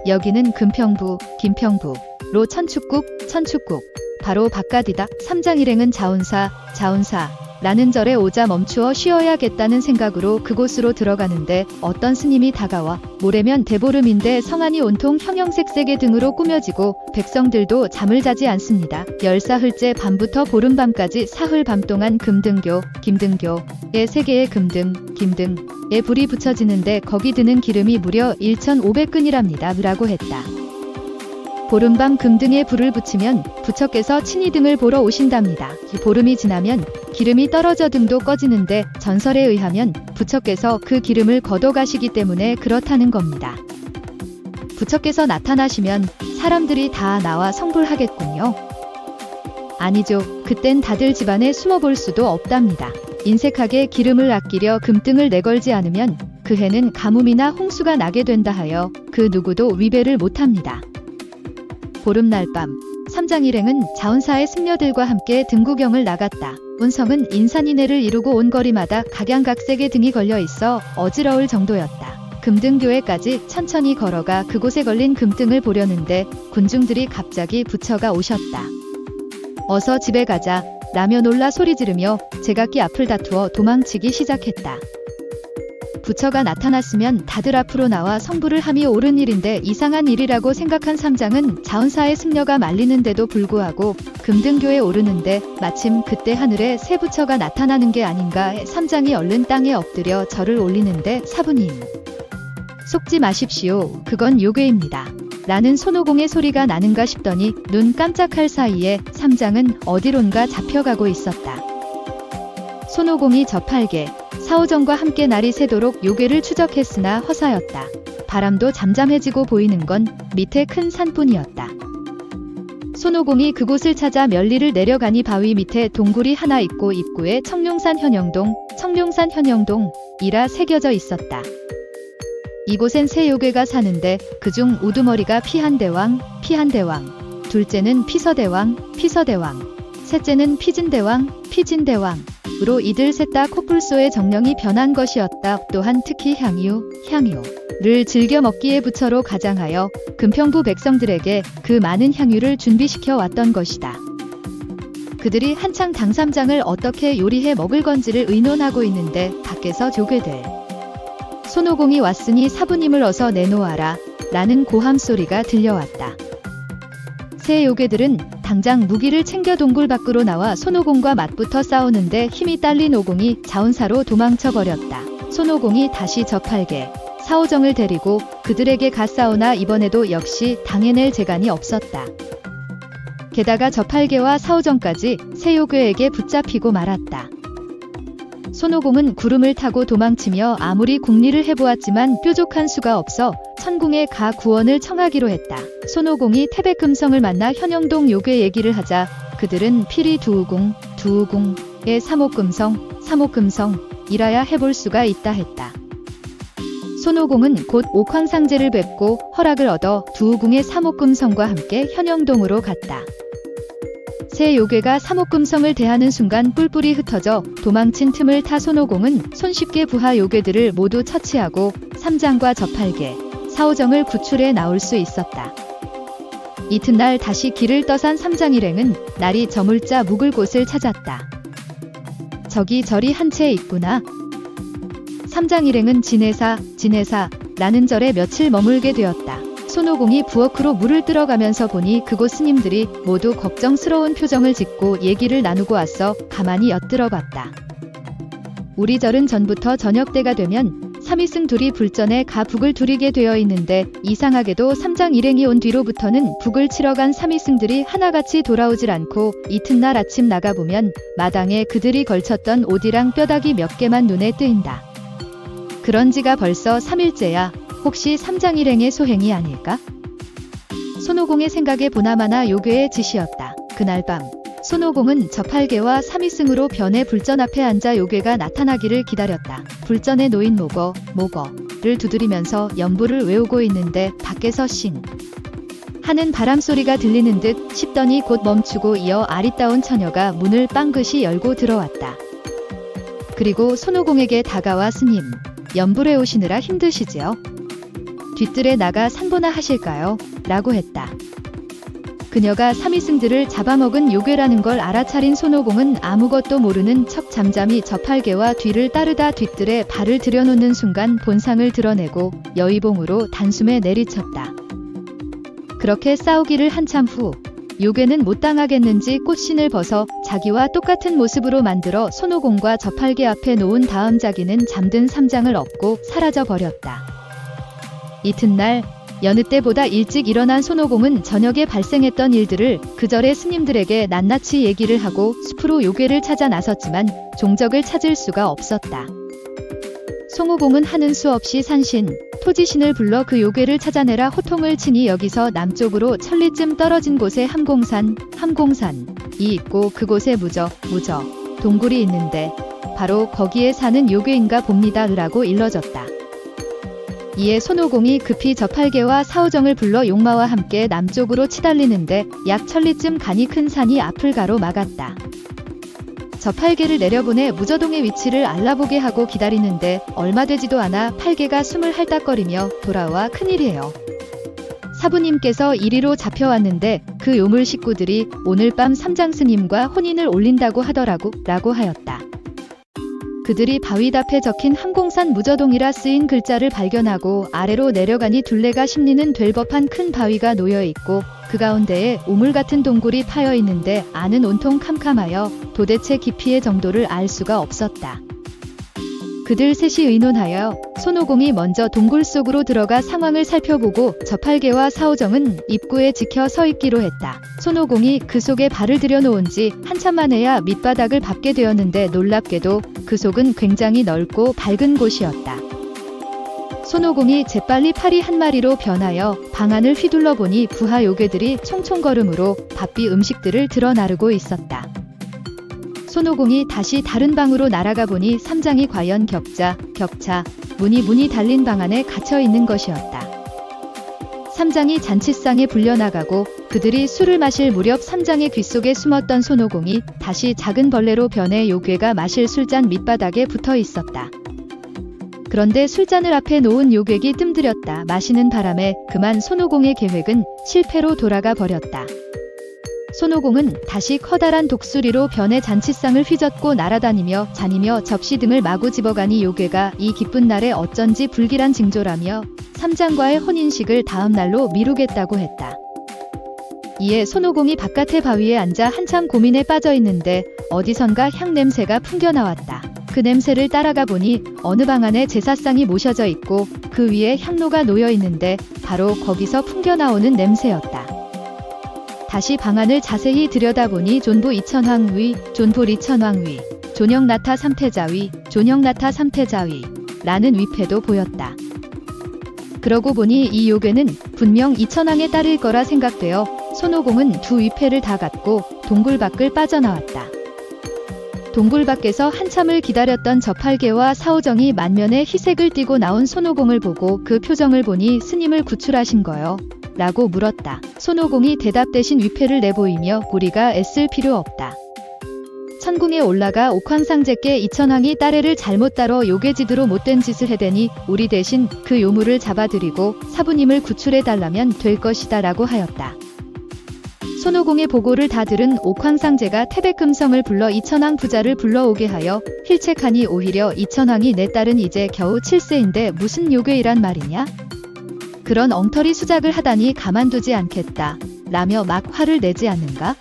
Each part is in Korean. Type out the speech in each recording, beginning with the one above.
여기는 금평부, 김평부로 천축국, 바로 바깥이다. 삼장 일행은 자운사, 라는 절에 오자 멈추어 쉬어야겠다는 생각으로 그곳으로 들어가는데 어떤 스님이 다가와 모래면 대보름인데 성안이 온통 형형색색의 등으로 꾸며지고 백성들도 잠을 자지 않습니다. 열사흘째 밤부터 보름밤까지 사흘 밤 동안 금등교, 김등교에 세 개의 김등에 불이 붙여지는데 거기 드는 기름이 무려 1,500근이랍니다. 라고 했다. 보름밤 금등에 불을 붙이면 부처께서 친히 등을 보러 오신답니다. 보름이 지나면 기름이 떨어져 등도 꺼지는데 전설에 의하면 부처께서 그 기름을 걷어가시기 때문에 그렇다는 겁니다. 부처께서 나타나시면 사람들이 다 나와 성불하겠군요. 아니죠. 그땐 다들 집안에 숨어볼 수도 없답니다. 인색하게 기름을 아끼려 금등을 내걸지 않으면 그 해는 가뭄이나 홍수가 나게 된다 하여 그 누구도 위배를 못합니다. 보름날 밤, 삼장 일행은 자운사의 승려들과 함께 등구경을 나갔다. 운성은 인산이내를 이루고 온 거리마다 각양각색의 등이 걸려 있어 어지러울 정도였다. 금등교회까지 천천히 걸어가 그곳에 걸린 금등을 보려는데 군중들이 갑자기 부처가 오셨다. 어서 집에 가자 라며 놀라 소리 지르며 제각기 앞을 다투어 도망치기 시작했다. 부처가 나타났으면 다들 앞으로 나와 성불을 함이 옳은 일인데 이상한 일이라고 생각한 삼장은 자운사의 승려가 말리는데도 불구하고 금등교에 오르는데 마침 그때 하늘에 새 부처가 나타나는 게 아닌가 해 삼장이 얼른 땅에 엎드려 절을 올리는데 사부님, 속지 마십시오. 그건 요괴입니다. 라는 손오공의 소리가 나는가 싶더니 눈 깜짝할 사이에 삼장은 어디론가 잡혀가고 있었다. 손오공이 저팔계, 사오정과 함께 날이 새도록 요괴를 추적했으나 허사였다. 바람도 잠잠해지고 보이는 건 밑에 큰 산뿐이었다. 손오공이 그곳을 찾아 면리를 내려가니 바위 밑에 동굴이 하나 있고 입구에 청룡산 현영동이라 새겨져 있었다. 이곳엔 세 요괴가 사는데 그중 우두머리가 피한대왕, 둘째는 피서대왕, 셋째는 피진대왕으로 이들 셋 다 코뿔소의 정령이 변한 것이었다. 또한 특히 향유를 즐겨 먹기에 부처로 가장하여 금평부 백성들에게 그 많은 향유를 준비시켜 왔던 것이다. 그들이 한창 당삼장을 어떻게 요리해 먹을 건지를 의논하고 있는데 밖에서 조괴들 손오공이 왔으니 사부님을 어서 내놓아라 라는 고함 소리가 들려왔다. 세 요괴들은 당장 무기를 챙겨 동굴 밖으로 나와 손오공과 맞붙어 싸우는데 힘이 딸린 오공이 자운사로 도망쳐 버렸다. 손오공이 다시 저팔계, 사오정을 데리고 그들에게 갓싸우나 이번에도 역시 당해낼 재간이 없었다. 게다가 저팔계와 사오정까지 세 요괴에게 붙잡히고 말았다. 손오공은 구름을 타고 도망치며 아무리 궁리를 해보았지만 뾰족한 수가 없어 천궁의 가 구원을 청하기로 했다. 손오공이 태백금성을 만나 현영동 요괴 얘기를 하자 그들은 피리 두우궁의 삼옥금성이라야 해볼 수가 있다 했다. 손오공은 곧 옥황상제를 뵙고 허락을 얻어 두우궁의 삼옥금성과 함께 현영동으로 갔다. 세 요괴가 삼옥금성을 대하는 순간 뿔뿔이 흩어져 도망친 틈을 타 손오공은 손쉽게 부하 요괴들을 모두 처치하고 삼장과 저팔계, 사오정을 구출해 나올 수 있었다. 이튿날 다시 길을 떠산 삼장 일행은 날이 저물자 묵을 곳을 찾았다. 저기 절이 한 채 있구나. 삼장 일행은 진해사라는 절에 며칠 머물게 되었다. 손오공이 부엌으로 물을 들어가면서 보니 그곳 스님들이 모두 걱정스러운 표정을 짓고 얘기를 나누고 왔어 가만히 엿들어봤다. 우리 절은 전부터 저녁 때가 되면 삼위승 둘이 불전에 가 북을 두리게 되어 있는데 이상하게도 삼장 일행이 온 뒤로부터는 북을 치러 간 삼위승들이 하나같이 돌아오질 않고 이튿날 아침 나가보면 마당에 그들이 걸쳤던 옷이랑 뼈다귀 몇 개만 눈에 뜨인다. 그런 지가 벌써 3일째야. 혹시 삼장 일행의 소행이 아닐까? 손오공의 생각에 보나마나 요괴의 짓이었다. 그날 밤 손오공은 저팔계와 삼위승으로 변해 불전 앞에 앉아 요괴가 나타나기를 기다렸다. 불전에 놓인 모거를 두드리면서 연부를 외우고 있는데 밖에서 싱 하는 바람소리가 들리는 듯 싶더니 곧 멈추고 이어 아리따운 처녀가 문을 빵긋이 열고 들어왔다. 그리고 손오공에게 다가와 스님, 연불해 오시느라 힘드시지요? 뒤뜰에 나가 산보나 하실까요? 라고 했다. 그녀가 삼위승들을 잡아먹은 요괴라는 걸 알아차린 손오공은 아무것도 모르는 척 잠잠히 저팔계와 뒤를 따르다 뒤뜰에 발을 들여놓는 순간 본상을 드러내고 여의봉으로 단숨에 내리쳤다. 그렇게 싸우기를 한참 후 요괴는 못 당하겠는지 꽃신을 벗어 자기와 똑같은 모습으로 만들어 손오공과 저팔계 앞에 놓은 다음 자기는 잠든 삼장을 업고 사라져 버렸다. 이튿날 여느 때보다 일찍 일어난 손오공은 저녁에 발생했던 일들을 그 절의 스님들에게 낱낱이 얘기를 하고 숲으로 요괴를 찾아 나섰지만 종적을 찾을 수가 없었다. 손오공은 하는 수 없이 산신, 토지신을 불러 그 요괴를 찾아내라 호통을 치니 여기서 남쪽으로 천리쯤 떨어진 곳에 함공산이 있고 그곳에 무저 동굴이 있는데 바로 거기에 사는 요괴인가 봅니다 라고 일러졌다. 이에 손오공이 급히 저팔계와 사오정을 불러 용마와 함께 남쪽으로 치달리는데 약 천리쯤 가니 큰 산이 앞을 가로막았다. 저팔계를 내려보내 무저동의 위치를 알아보게 하고 기다리는데 얼마 되지도 않아 팔계가 숨을 할딱거리며 돌아와 큰일이에요. 사부님께서 이리로 잡혀왔는데 그 요물 식구들이 오늘 밤 삼장스님과 혼인을 올린다고 하더라고 라고 하였다. 그들이 바위답에 적힌 함공산 무저동이라 쓰인 글자를 발견하고 아래로 내려가니 둘레가 심리는 될 법한 큰 바위가 놓여있고 그 가운데에 우물 같은 동굴이 파여있는데 안은 온통 캄캄하여 도대체 깊이의 정도를 알 수가 없었다. 그들 셋이 의논하여 손오공이 먼저 동굴 속으로 들어가 상황을 살펴보고 저팔계와 사오정은 입구에 지켜 서 있기로 했다. 손오공이 그 속에 발을 들여놓은 지 한참 만에야 밑바닥을 밟게 되었는데 놀랍게도 그 속은 굉장히 넓고 밝은 곳이었다. 손오공이 재빨리 파리 한 마리로 변하여 방 안을 휘둘러 보니 부하 요괴들이 총총걸음으로 바삐 음식들을 들어 나르고 있었다. 손오공이 다시 다른 방으로 날아가 보니 삼장이 과연 격차, 문이 달린 방 안에 갇혀 있는 것이었다. 삼장이 잔치상에 불려나가고 그들이 술을 마실 무렵 삼장의 귓속에 숨었던 손오공이 다시 작은 벌레로 변해 요괴가 마실 술잔 밑바닥에 붙어 있었다. 그런데 술잔을 앞에 놓은 요괴기 뜸들였다. 마시는 바람에 그만 손오공의 계획은 실패로 돌아가 버렸다. 손오공은 다시 커다란 독수리로 변해 잔치상을 휘젓고 날아다니며 잔이며 접시 등을 마구 집어가니 요괴가 이 기쁜 날에 어쩐지 불길한 징조라며 삼장과의 혼인식을 다음 날로 미루겠다고 했다. 이에 손오공이 바깥의 바위에 앉아 한참 고민에 빠져 있는데 어디선가 향 냄새가 풍겨 나왔다. 그 냄새를 따라가 보니 어느 방 안에 제사상이 모셔져 있고 그 위에 향로가 놓여 있는데 바로 거기서 풍겨 나오는 냄새였다. 다시 방안을 자세히 들여다보니 존부 이천황위, 존불 이천황위, 존영나타 삼태자위, 존영나타 삼태자위 라는 위패도 보였다. 그러고 보니 이 요괴는 분명 이천황의 딸일 거라 생각되어 손오공은 두 위패를 다 갖고 동굴 밖을 빠져나왔다. 동굴 밖에서 한참을 기다렸던 저팔계와 사오정이 만면에 희색을 띠고 나온 손오공을 보고 그 표정을 보니 스님을 구출하신 거요? 라고 물었다. 손오공이 대답 대신 위패를 내보이며 우리가 애쓸 필요 없다. 천궁에 올라가 옥황상제께 이천황이 딸애를 잘못 다뤄 요괴지드로 못된 짓을 해대니 우리 대신 그 요물을 잡아들이고 사부님을 구출해달라면 될 것이다 라고 하였다. 손오공의 보고를 다 들은 옥황상제가 태백금성을 불러 이천황 부자를 불러오게 하여 힐책하니 오히려 이천황이 내 딸은 이제 겨우 7세인데 무슨 요괴이란 말이냐? 그런 엉터리 수작을 하다니 가만두지 않겠다 라며 막 화를 내지 않는가?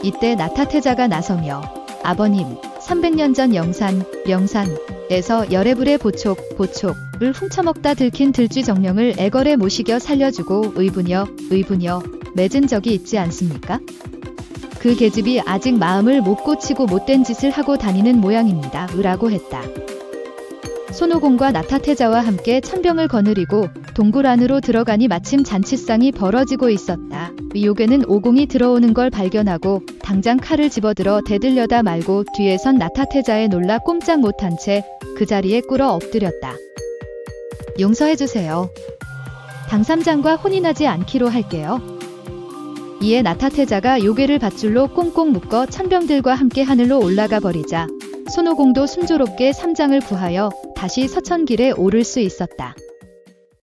이때 나타태자가 나서며 아버님 300년 전 명산에서 열애불의 보촉을 훔쳐먹다 들킨 들쥐 정령을 애걸에 모시겨 살려주고 의부녀 맺은 적이 있지 않습니까? 그 계집이 아직 마음을 못 고치고 못된 짓을 하고 다니는 모양입니다. 라고 했다. 손오공과 나타태자와 함께 천병을 거느리고 동굴 안으로 들어가니 마침 잔치상이 벌어지고 있었다. 요괴는 오공이 들어오는 걸 발견하고 당장 칼을 집어들어 대들려다 말고 뒤에 선 나타태자에 놀라 꼼짝 못한 채 그 자리에 꿇어 엎드렸다. 용서해주세요. 당삼장과 혼인하지 않기로 할게요. 이에 나타태자가 요괴를 밧줄로 꽁꽁 묶어 천병들과 함께 하늘로 올라가 버리자 손오공도 순조롭게 삼장을 구하여 다시 서천길에 오를 수 있었다.